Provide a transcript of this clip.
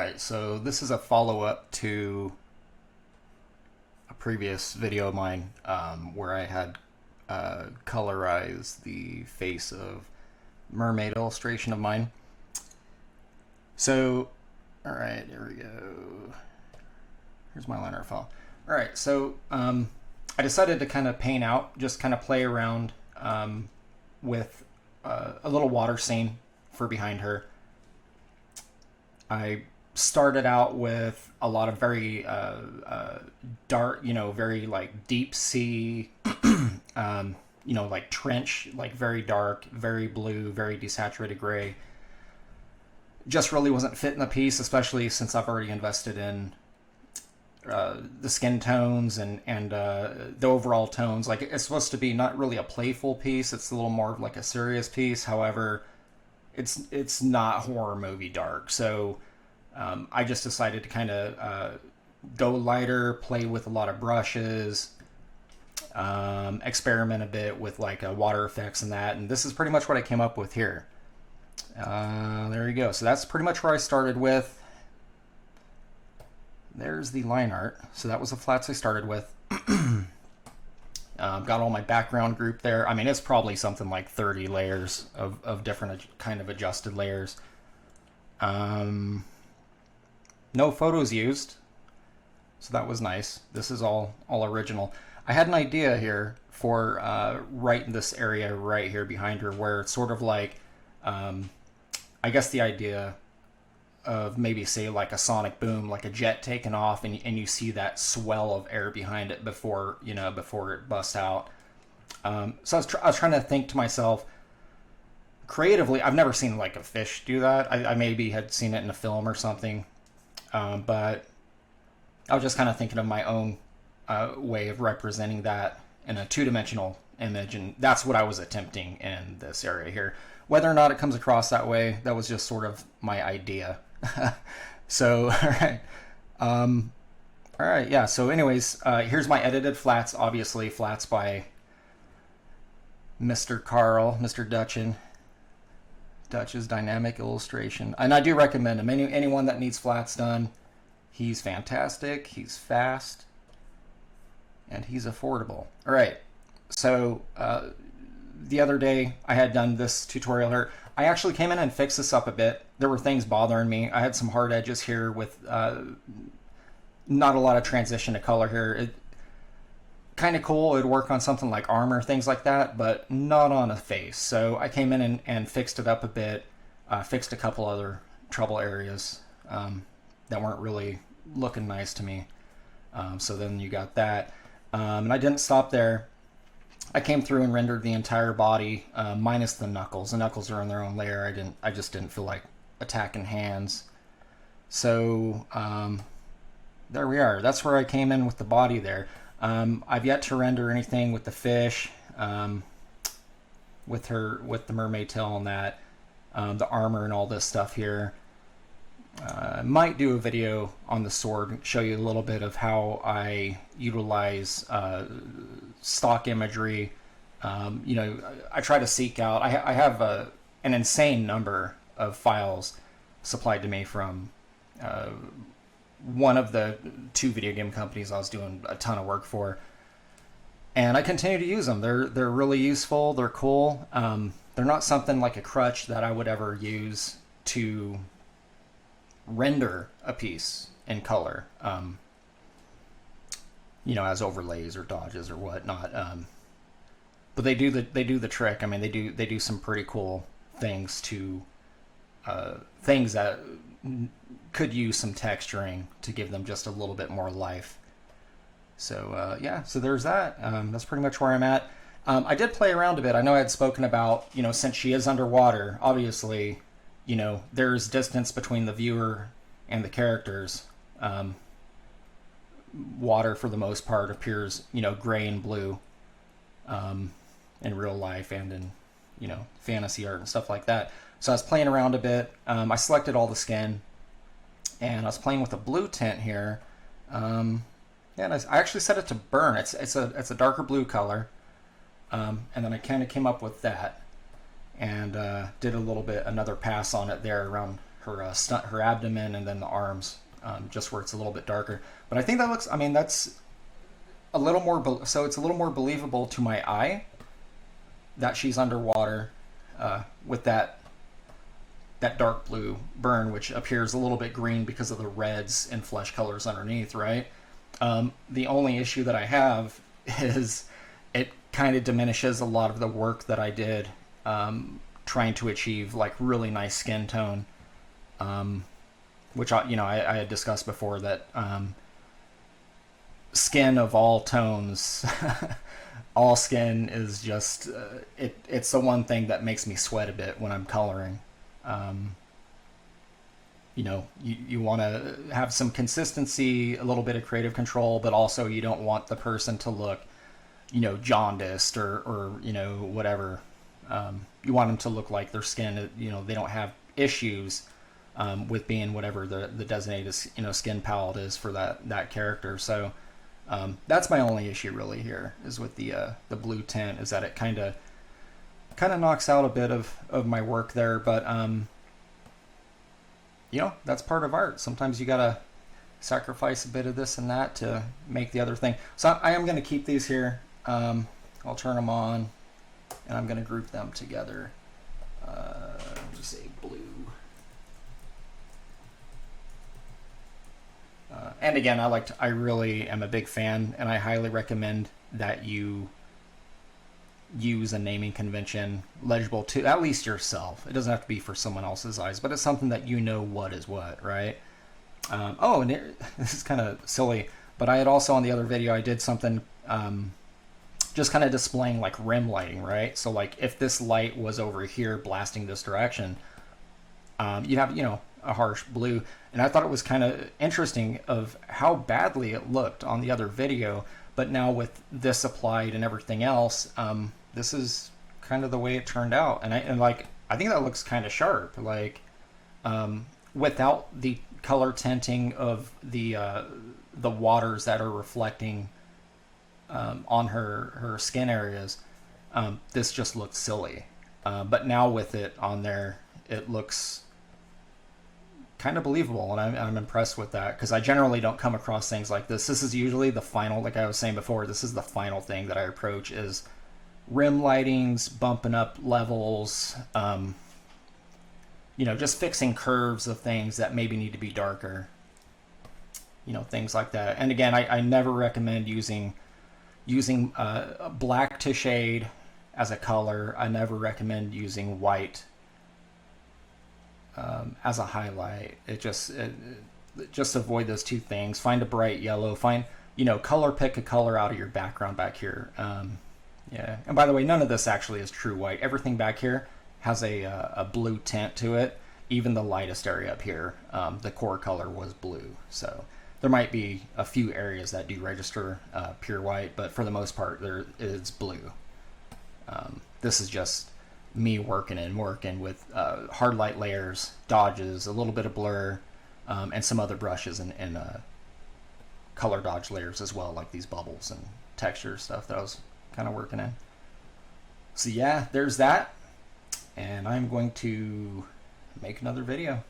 Alright, so this is a follow-up to a previous video of mine where I had colorized the face of Mermaid illustration of mine. So, alright, here we go. Here's my liner file. Alright, so I decided to kind of paint out, just kind of play around with a little water scene for behind her. I started out with a lot of very dark, very like deep sea, like trench, like very dark, very blue, very desaturated gray. Just really wasn't fitting the piece, especially since I've already invested in the skin tones and the overall tones. Like, it's supposed to be not really a playful piece, it's a little more of like a serious piece. However, it's not horror movie dark, so I just decided to kind of go lighter, play with a lot of brushes, experiment a bit with like water effects and that, and this is pretty much what I came up with here. There you go. So that's pretty much where I started with. There's the line art. So that was the flats I started with. Got all my background group there. I mean, it's probably something like 30 layers of different kind of adjusted layers. No photos used, so that was nice. This is all original. I had an idea here for right in this area right here behind her, where it's sort of like, I guess the idea of maybe say like a sonic boom, like a jet taking off, and you see that swell of air behind it before it busts out. So I was trying to think to myself creatively. I've never seen like a fish do that. I maybe had seen it in a film or something, but I was just kind of thinking of my own way of representing that in a two-dimensional image, and that's what I was attempting in this area here. Whether or not it comes across that way, that was just sort of my idea. So, all right, yeah. So, anyways, here's my edited flats. Obviously, flats by Mr. Dutchin. Dutch's Dynamic Illustration, and I do recommend him. Anyone that needs flats done, he's fantastic. He's fast, and he's affordable. All right. So, the other day I had done this tutorial here. I actually came in and fixed this up a bit. There were things bothering me. I had some hard edges here with not a lot of transition to color here. Kind of cool. It'd work on something like armor, things like that, but not on a face. So I came in and fixed it up a bit, fixed a couple other trouble areas that weren't really looking nice to me. So then you got that. And I didn't stop there. I came through and rendered the entire body, minus the knuckles. The knuckles are in their own layer. I just didn't feel like attacking hands. So there we are. That's where I came in with the body there. I've yet to render anything with the fish, with the mermaid tail and that, the armor and all this stuff here. I might do a video on the sword, show you a little bit of how I utilize stock imagery. I try to seek out. I have an insane number of files supplied to me from one of the two video game companies I was doing a ton of work for, and I continue to use them. They're really useful. They're cool. They're not something like a crutch that I would ever use to render a piece in color, as overlays or dodges or whatnot. But they do the trick. I mean, they do some pretty cool things to things that could use some texturing to give them just a little bit more life. So yeah, so there's that. That's pretty much where I'm at. I did play around a bit. I know I had spoken about, since she is underwater, obviously, there's distance between the viewer and the characters. Water, for the most part, appears, gray and blue in real life and in, fantasy art and stuff like that. So I was playing around a bit. I selected all the skin, and I was playing with a blue tint here. And I actually set it to burn. It's a darker blue color. And then I kind of came up with that and did another pass on it there around her abdomen and then the arms, just where it's a little bit darker. But I think that looks, I mean, that's a little more, so it's a little more believable to my eye that she's underwater with that dark blue burn, which appears a little bit green because of the reds and flesh colors underneath, right? The only issue that I have is it kind of diminishes a lot of the work that I did trying to achieve like really nice skin tone, which I had discussed before that skin of all tones, all skin is just it's the one thing that makes me sweat a bit when I'm coloring. You want to have some consistency, a little bit of creative control, but also you don't want the person to look, jaundiced or whatever. You want them to look like their skin, they don't have issues with being whatever the designated, skin palette is for that character. So that's my only issue really here is with the blue tint, is that it kind of knocks out a bit of my work there, but that's part of art. Sometimes you gotta sacrifice a bit of this and that to make the other thing. So I am going to keep these here. I'll turn them on and I'm going to group them together. Just say blue. And again, I really am a big fan, and I highly recommend that you use a naming convention legible to at least yourself. It doesn't have to be for someone else's eyes, but it's something that what is what, right? And this is kind of silly, but I had also on the other video, I did something just kind of displaying like rim lighting, right? So like if this light was over here blasting this direction, you'd have, a harsh blue. And I thought it was kind of interesting of how badly it looked on the other video, but now with this applied and everything else, this is kind of the way it turned out. And I think that looks kind of sharp, like without the color tinting of the waters that are reflecting on her skin areas. This just looks silly, but now with it on there, it looks kind of believable, and I'm impressed with that, because I generally don't come across things like this. This is usually the final, like I was saying before, this is the final thing that I approach, is rim lightings, bumping up levels, just fixing curves of things that maybe need to be darker, things like that. And again, I never recommend using black to shade as a color. I never recommend using white as a highlight. It just avoid those two things. Find a bright yellow. Find, color pick a color out of your background back here. Yeah. And by the way, none of this actually is true white. Everything back here has a blue tint to it. Even the lightest area up here, the core color was blue. So there might be a few areas that do register pure white, but for the most part, it's blue. This is just me working with hard light layers, dodges, a little bit of blur, and some other brushes and color dodge layers as well, like these bubbles and texture stuff that I was kind of working in. So yeah, there's that, and I'm going to make another video.